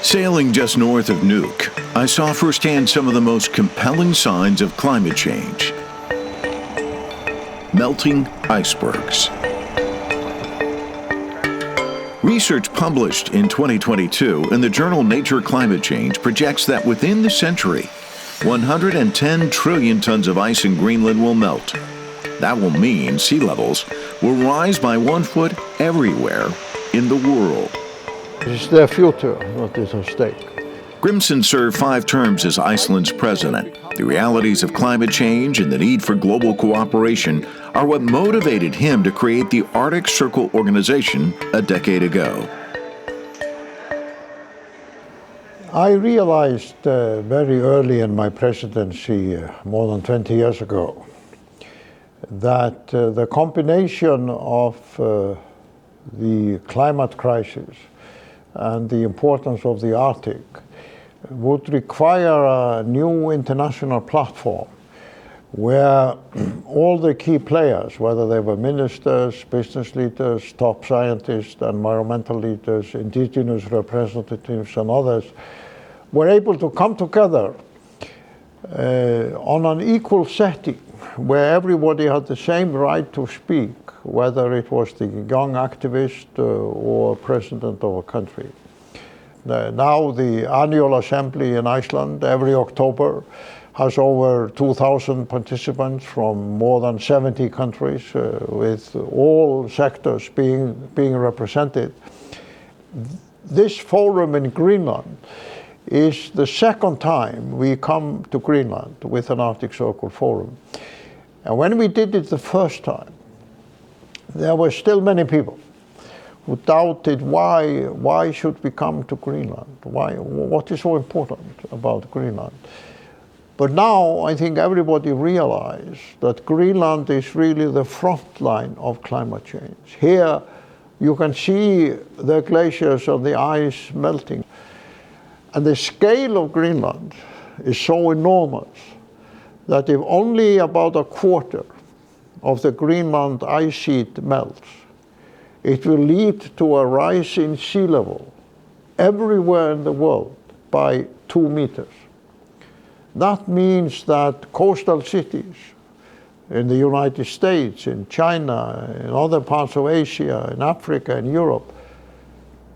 Sailing just north of Nuuk, I saw firsthand some of the most compelling signs of climate change. Melting icebergs. Research published in 2022 in the journal Nature Climate Change projects that within the century, 110 trillion tons of ice in Greenland will melt. That will mean sea levels will rise by 1 foot everywhere in the world. It's their future that is at stake. Grimsson served 5 terms as Iceland's president. The realities of climate change and the need for global cooperation are what motivated him to create the Arctic Circle organization a decade ago. I realized very early in my presidency, more than 20 years ago, that the combination of the climate crisis and the importance of the Arctic would require a new international platform where all the key players, whether they were ministers, business leaders, top scientists, environmental leaders, indigenous representatives and others, were able to come together on an equal setting where everybody had the same right to speak, whether it was the young activist or president of a country. Now the annual assembly in Iceland every October has over 2,000 participants from more than 70 countries with all sectors being represented. This forum in Greenland is the second time we come to Greenland with an Arctic Circle forum. And when we did it the first time, there were still many people who doubted why should we come to Greenland? What is so important about Greenland? But now I think everybody realizes that Greenland is really the front line of climate change. Here you can see the glaciers and the ice melting. And the scale of Greenland is so enormous that if only about a quarter of the Greenland ice sheet melts, it will lead to a rise in sea level everywhere in the world by 2 meters. That means that coastal cities in the United States, in China, in other parts of Asia, in Africa, in Europe,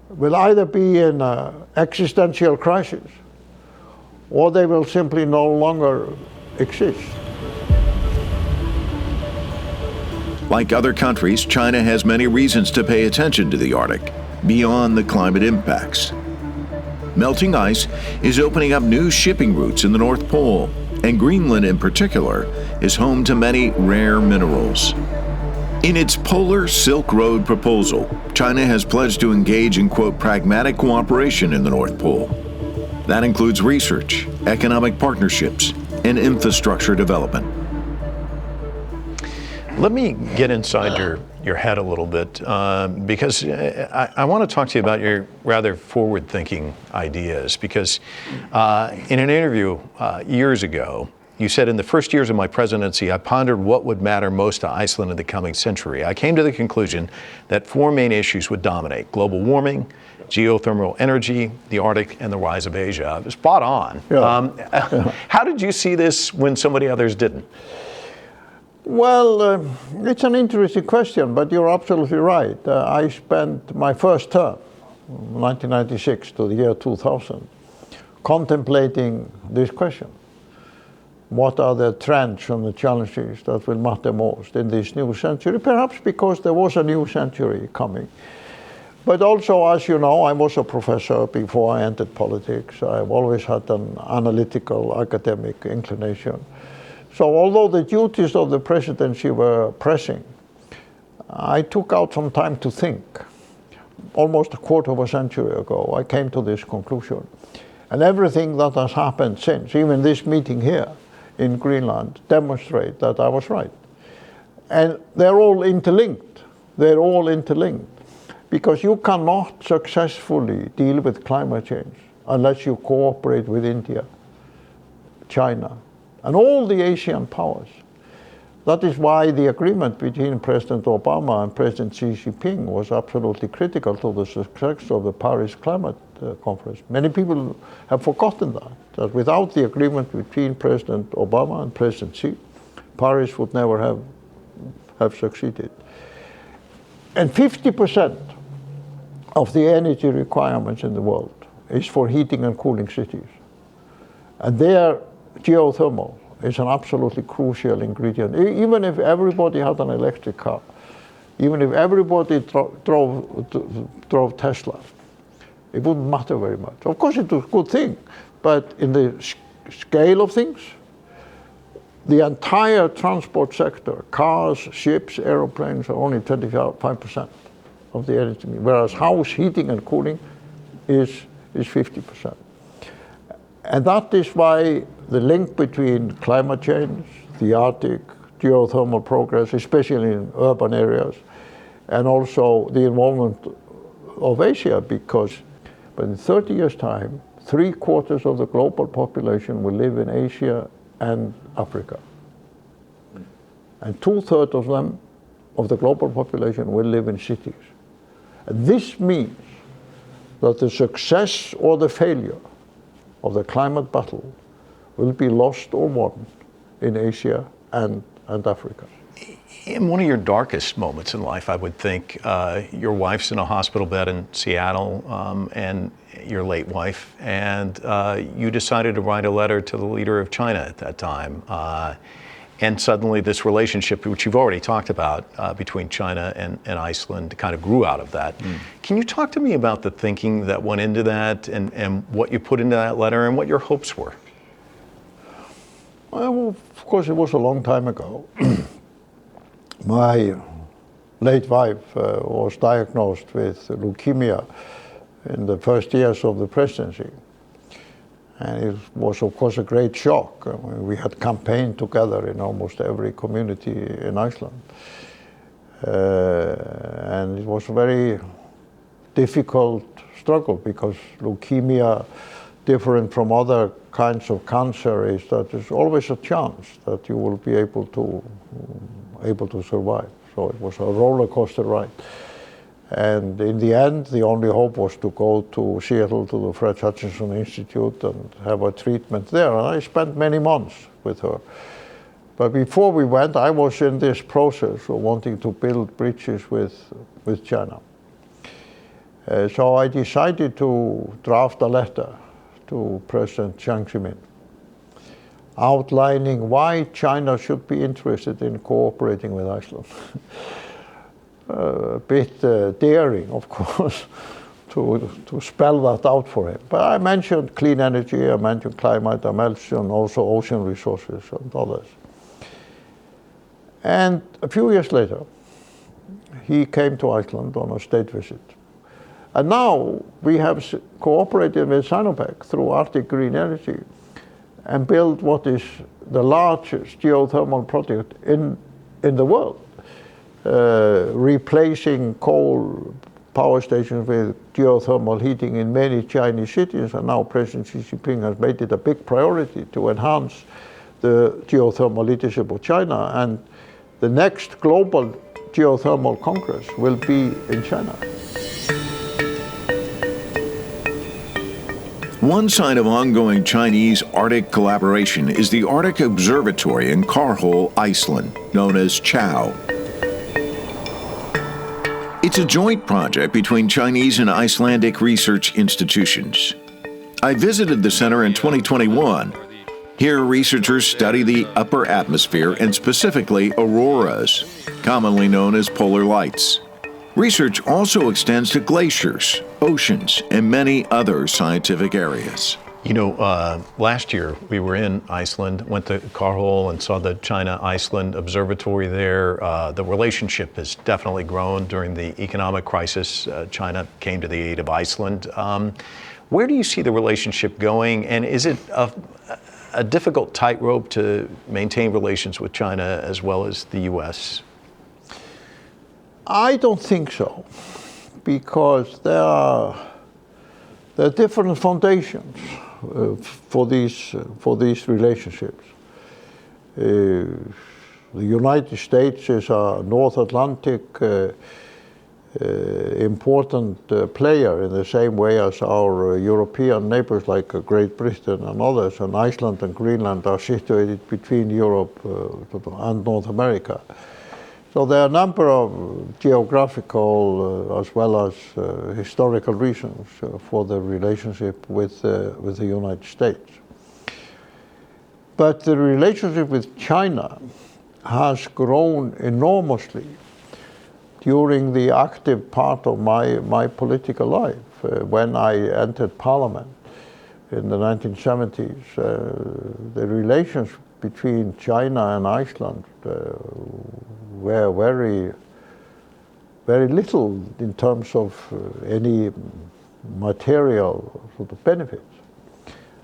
will either be in an existential crisis or they will simply no longer exist. Like other countries, China has many reasons to pay attention to the Arctic, beyond the climate impacts. Melting ice is opening up new shipping routes in the North Pole, and Greenland in particular is home to many rare minerals. In its Polar Silk Road proposal, China has pledged to engage in, quote, pragmatic cooperation in the North Pole. That includes research, economic partnerships, and infrastructure development. Let me get inside your head a little bit, because I want to talk to you about your rather forward-thinking ideas, because in an interview years ago, you said, in the first years of my presidency, I pondered what would matter most to Iceland in the coming century. I came to the conclusion that 4 main issues would dominate: global warming, geothermal energy, the Arctic, and the rise of Asia. Spot on. Yeah. How did you see this when so many others didn't? Well, it's an interesting question, but you're absolutely right. I spent my first term, 1996 to the year 2000, contemplating this question. What are the trends and the challenges that will matter most in this new century? Perhaps because there was a new century coming. But also, as you know, I was a professor before I entered politics. I've always had an analytical academic inclination. So although the duties of the presidency were pressing, I took out some time to think. Almost a quarter of a century ago, I came to this conclusion. And everything that has happened since, even this meeting here in Greenland, demonstrate that I was right. And they're all interlinked. They're all interlinked. Because you cannot successfully deal with climate change unless you cooperate with India, China, and all the Asian powers. That is why the agreement between President Obama and President Xi Jinping was absolutely critical to the success of the Paris Climate Conference. Many people have forgotten that without the agreement between President Obama and President Xi, Paris would never have succeeded. And 50% of the energy requirements in the world is for heating and cooling cities. And there, geothermal is an absolutely crucial ingredient. Even if everybody had an electric car, even if everybody drove Tesla, it wouldn't matter very much. Of course, it's a good thing, but in the scale of things, the entire transport sector, cars, ships, airplanes, are only 25% of the energy, whereas house heating and cooling is 50%. And that is why the link between climate change, the Arctic, geothermal progress, especially in urban areas, and also the involvement of Asia, because in 30 years' time, 3/4 of the global population will live in Asia and Africa. And 2/3 of them, of the global population, will live in cities. And this means that the success or the failure of the climate battle will be lost or won in Asia and Africa. In one of your darkest moments in life, I would think, your wife's in a hospital bed in Seattle, and your late wife, and you decided to write a letter to the leader of China at that time. And suddenly this relationship, which you've already talked about, between China and Iceland kind of grew out of that. Can you talk to me about the thinking that went into that and what you put into that letter and what your hopes were? Well, of course, it was a long time ago. My late wife was diagnosed with leukemia in the first years of the presidency. And it was, of course, a great shock. I mean, we had campaigned together in almost every community in Iceland. And it was a very difficult struggle because leukemia, different from other kinds of cancer, is that there's always a chance that you will be able to survive. So it was a roller coaster ride. And in the end, the only hope was to go to Seattle to the Fred Hutchinson Institute and have a treatment there. And I spent many months with her. But before we went, I was in this process of wanting to build bridges with China. So I decided to draft a letter to President Jiang Zemin outlining why China should be interested in cooperating with Iceland. A bit daring, of course, to spell that out for him. But I mentioned clean energy, I mentioned climate, I mentioned also ocean resources and others. And a few years later, he came to Iceland on a state visit. And now we have cooperated with Sinopec through Arctic Green Energy and built what is the largest geothermal project in the world. Replacing coal power stations with geothermal heating in many Chinese cities, and now President Xi Jinping has made it a big priority to enhance the geothermal leadership of China, and the next global geothermal congress will be in China. One sign of ongoing Chinese Arctic collaboration is the Arctic Observatory in Karhol, Iceland, known as CHOW. It's a joint project between Chinese and Icelandic research institutions. I visited the center in 2021. Here, researchers study the upper atmosphere and specifically auroras, commonly known as polar lights. Research also extends to glaciers, oceans, and many other scientific areas. You know, last year we were in Iceland, went to Karhol and saw the China-Iceland Observatory there. The relationship has definitely grown during the economic crisis. China came to the aid of Iceland. Where do you see the relationship going, and is it a difficult tightrope to maintain relations with China as well as the U.S.? I don't think so, because there are different foundations for these relationships. The United States is a North Atlantic important player in the same way as our European neighbors like Great Britain and others, and Iceland and Greenland are situated between Europe and North America. So there are a number of geographical as well as historical reasons for the relationship with the United States. But the relationship with China has grown enormously during the active part of my political life. When I entered Parliament in the 1970s, the relations between China and Iceland were very little in terms of any material sort of benefits.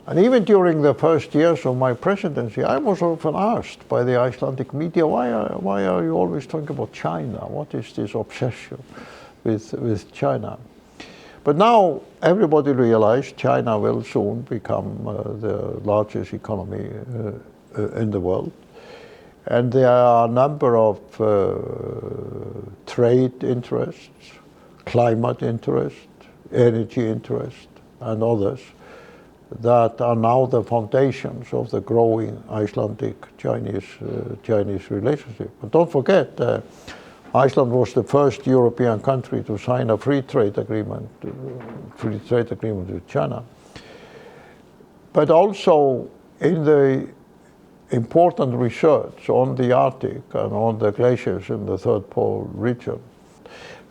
And even during the first years of my presidency, I was often asked by the Icelandic media, why are you always talking about China? What is this obsession with China? But now everybody realized China will soon become the largest economy in the world. And there are a number of trade interests, climate interests, energy interests, and others that are now the foundations of the growing Icelandic-Chinese relationship. But don't forget, Iceland was the first European country to sign a free trade agreement with China. But also in the important research on the Arctic and on the glaciers in the Third Pole region.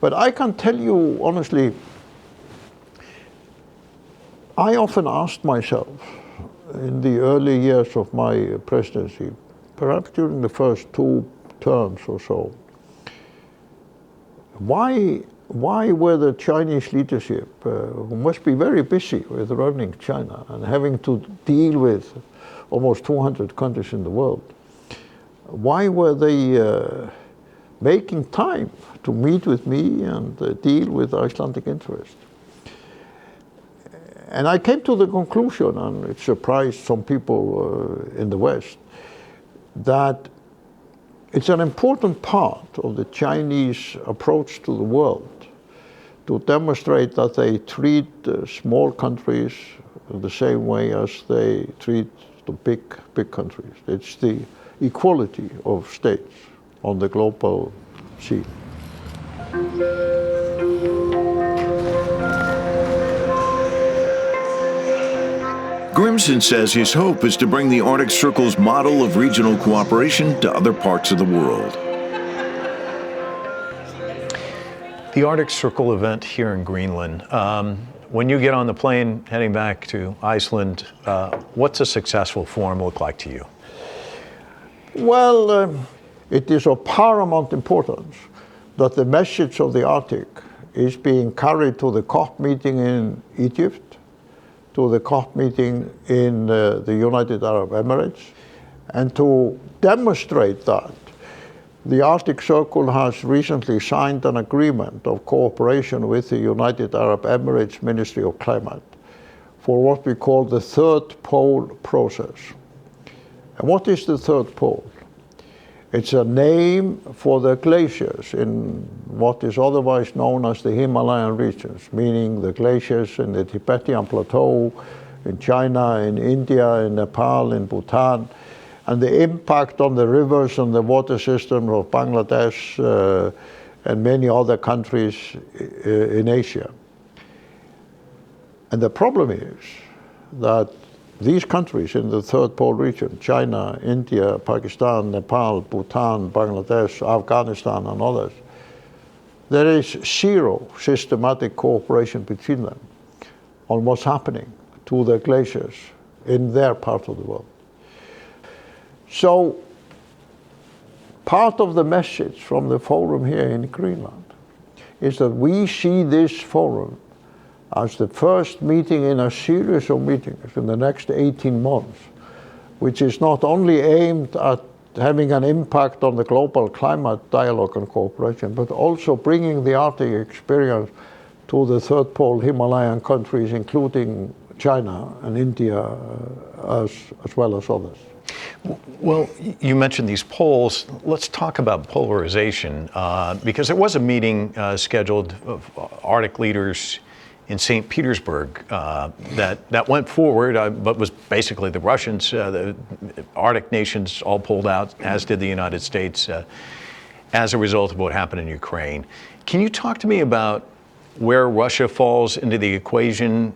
But I can tell you honestly, I often asked myself in the early years of my presidency, perhaps during the first 2 terms or so, why were the Chinese leadership, who must be very busy with running China and having to deal with almost 200 countries in the world, why were they making time to meet with me and deal with Icelandic interests? And I came to the conclusion, and it surprised some people in the West, that it's an important part of the Chinese approach to the world to demonstrate that they treat small countries the same way as they treat the big countries. It's the equality of states on the global scene. Grimsson says his hope is to bring the Arctic Circle's model of regional cooperation to other parts of the world. The Arctic Circle event here in Greenland, when you get on the plane heading back to Iceland, what's a successful forum look like to you? Well, it is of paramount importance that the message of the Arctic is being carried to the COP meeting in Egypt, to the COP meeting in the United Arab Emirates, and to demonstrate that the Arctic Circle has recently signed an agreement of cooperation with the United Arab Emirates Ministry of Climate for what we call the Third Pole process. And what is the Third Pole? It's a name for the glaciers in what is otherwise known as the Himalayan regions, meaning the glaciers in the Tibetan Plateau, in China, in India, in Nepal, in Bhutan, and the impact on the rivers and the water system of Bangladesh and many other countries in Asia. And the problem is that these countries in the Third Pole region, China, India, Pakistan, Nepal, Bhutan, Bangladesh, Afghanistan, and others, there is zero systematic cooperation between them on what's happening to the glaciers in their part of the world. So part of the message from the forum here in Greenland is that we see this forum as the first meeting in a series of meetings in the next 18 months, which is not only aimed at having an impact on the global climate dialogue and cooperation, but also bringing the Arctic experience to the Third Pole Himalayan countries, including China and India, as well as others. Well, you mentioned these polls. Let's talk about polarization, because there was a meeting scheduled of Arctic leaders in St. Petersburg that went forward, but was basically the Russians, the Arctic nations all pulled out, as did the United States, as a result of what happened in Ukraine. Can you talk to me about where Russia falls into the equation?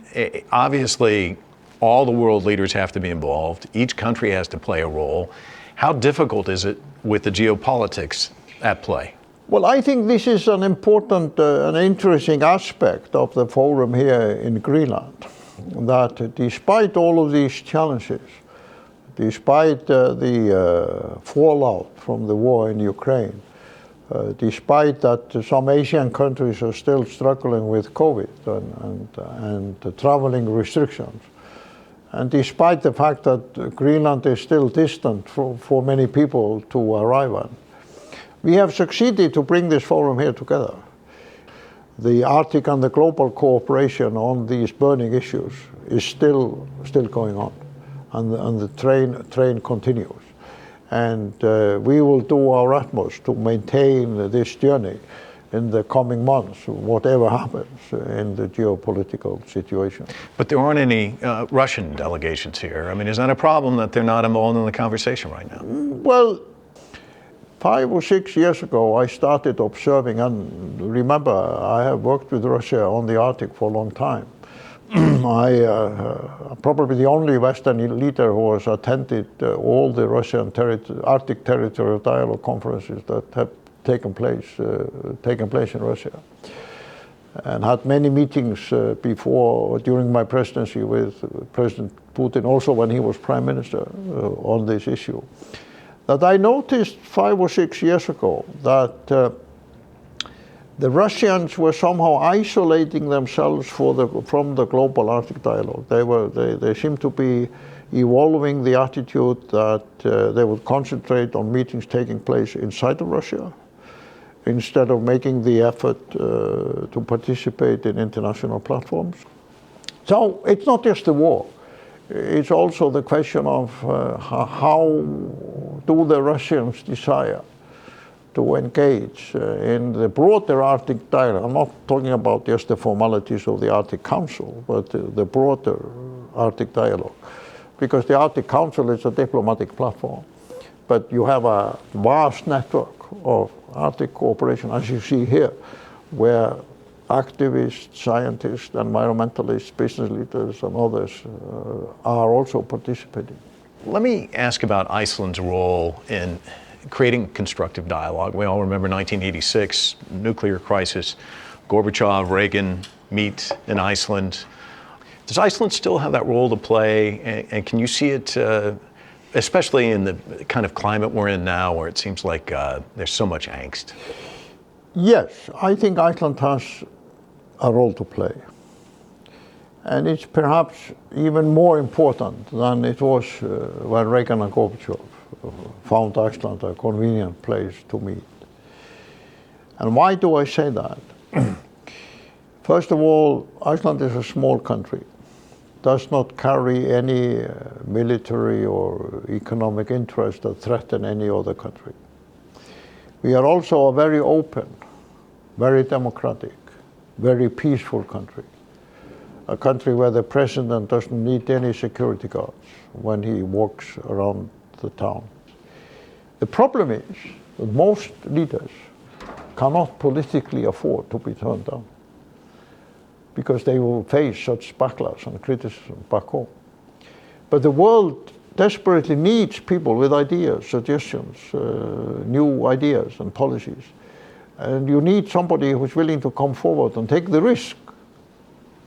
Obviously, all the world leaders have to be involved. Each country has to play a role. How difficult is it with the geopolitics at play? Well, I think this is an important and interesting aspect of the forum here in Greenland, that despite all of these challenges, despite the fallout from the war in Ukraine, despite that some Asian countries are still struggling with COVID and traveling restrictions, and despite the fact that Greenland is still distant for many people to arrive at, we have succeeded to bring this forum here together. The Arctic and the global cooperation on these burning issues is still going on, and the train continues. And we will do our utmost to maintain this journey in the coming months, whatever happens in the geopolitical situation. But there aren't any Russian delegations here. I mean, is that a problem that they're not involved in the conversation right now? Well, 5 or 6 years ago, I started observing, and remember, I have worked with Russia on the Arctic for a long time. I probably the only Western leader who has attended all the Russian Arctic Territorial Dialogue conferences that have taken place in Russia, and had many meetings during my presidency with President Putin, also when he was Prime Minister, on this issue. That I noticed 5 or 6 years ago that the Russians were somehow isolating themselves from the global Arctic dialogue. They seemed to be evolving the attitude that they would concentrate on meetings taking place inside of Russia, instead of making the effort to participate in international platforms. So it's not just the war. It's also the question of how do the Russians desire to engage in the broader Arctic dialogue. I'm not talking about just the formalities of the Arctic Council, but the broader Arctic dialogue. Because the Arctic Council is a diplomatic platform, but you have a vast network of Arctic cooperation, as you see here, where activists, scientists, environmentalists, business leaders, and others are also participating. Let me ask about Iceland's role in creating constructive dialogue. We all remember 1986, nuclear crisis, Gorbachev, Reagan meet in Iceland. Does Iceland still have that role to play? And can you see it, especially in the kind of climate we're in now, where it seems like there's so much angst? Yes, I think Iceland has a role to play. And it's perhaps even more important than it was when Reagan and Gorbachev found Iceland a convenient place to meet. And why do I say that? First of all, Iceland is a small country, does not carry any military or economic interest that threaten any other country. We are also a very open, very democratic, very peaceful country. A country where the president doesn't need any security guards when he walks around the town. The problem is that most leaders cannot politically afford to be turned down, because they will face such backlash and criticism back home. But the world desperately needs people with ideas, suggestions, new ideas and policies. And you need somebody who's willing to come forward and take the risk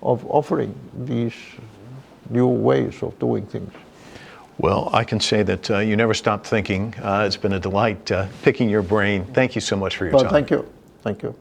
of offering these new ways of doing things. Well, I can say that you never stopped thinking. It's been a delight picking your brain. Thank you so much for your time. Thank you. Thank you.